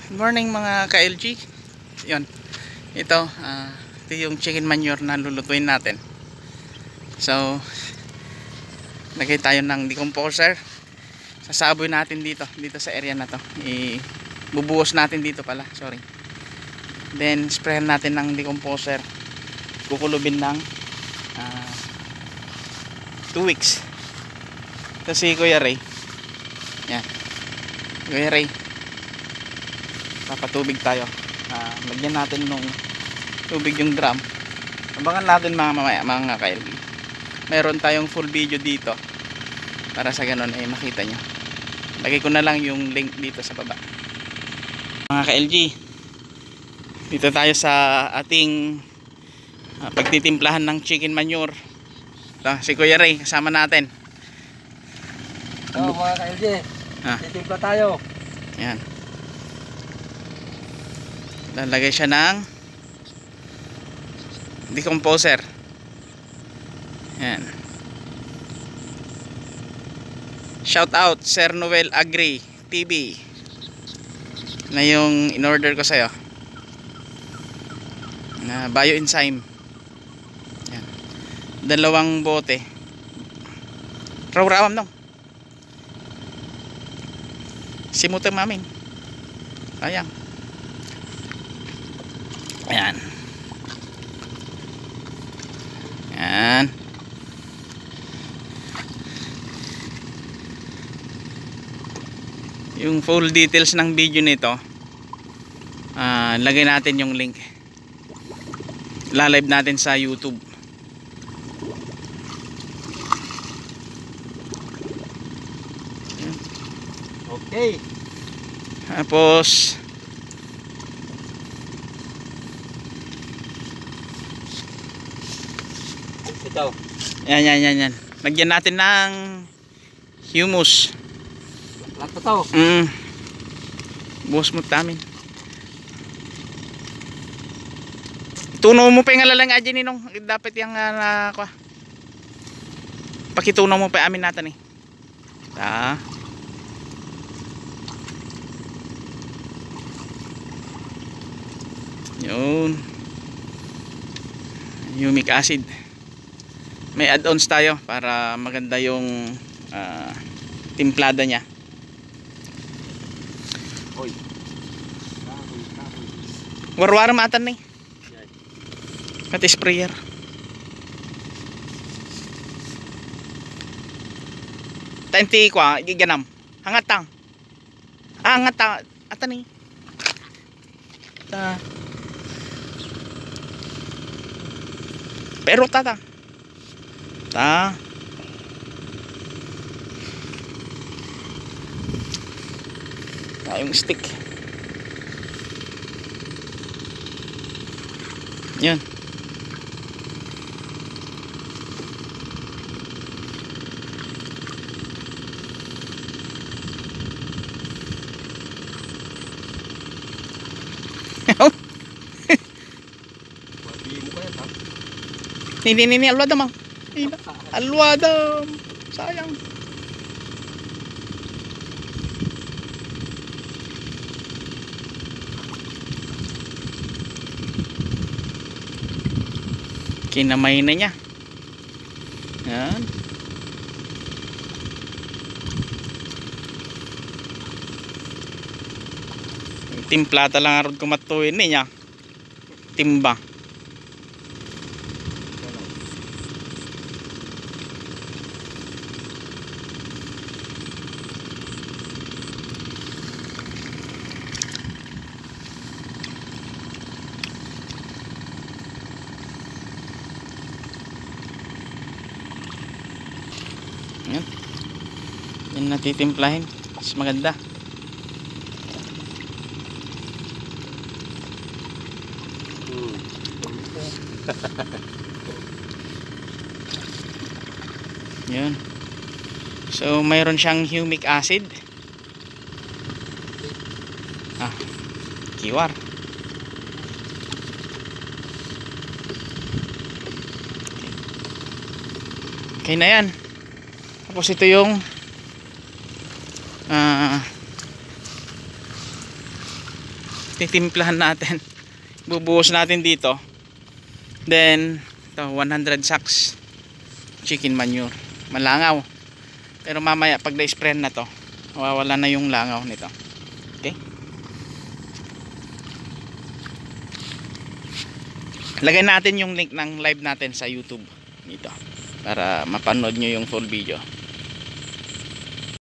Good morning mga ka-LG. Yun. Ito yung chicken manure na lulutuin natin. So, lagay tayo ng decomposer. Sasaboy natin dito sa area na to. Bubuhos natin dito pala, sorry. Then, sprayan natin ng decomposer. Kukulubin ng 2 weeks. Ito si Kuya Ray. Yan. Kuya Ray. Papatubig tayo. Lagyan natin nung tubig yung drum. Abangan natin mga ka-LG. Mayroon tayong full video dito para sa ganun ay makita nyo. Lagay ko na lang yung link dito sa baba. Mga ka-LG, dito tayo sa ating pagtitimplahan ng chicken manure. Ito, si Kuya Ray kasama natin. So mga ka-LG, titimpla tayo. Yan. Lalagay siya ng decomposer. Yan. Shout out Sir Noel Agri TV na yung in-order ko sa'yo na bioenzyme. Yan. 2 bote. Raw-rawam nung simutang mamin. Sayang. Ayan. Ayan. Yung full details ng video nito, lagay natin yung link. Live natin sa YouTube. Okay. Tapos Ito. yan. Lagyan natin ng humus. Lahat na to. Buhos mo tamin. Tunaw mo pa yung alalang aja ninong. Dapat yung pakitunaw mo pa amin natin eh. Yun. Humic acid. May add-ons tayo para maganda yung timplada niya. Oy. Warwar matan ni. Kati sprayer. Tanti kwa giganam. Hangatang. Hangatang atan ni. Pero tata. Yung stick. Yan. Ini alwada mang. Alwada. Sayang. Kinamay na niya. Yan. Timplata lang arod kumatuin niya. Timba. Yan. Yan natitimplahin. Mas maganda. Yan. So mayroon siyang humic acid. Kiwar. Okay na yan. Tapos ito yung titimplahan natin. Bubuhos natin dito. Then ito, 100 sacks chicken manure. Malangaw. Pero mamaya pag na-spray na to, mawawala na yung langaw nito. Okay? Lagay natin yung link ng live natin sa YouTube dito para mapanood nyo yung full video.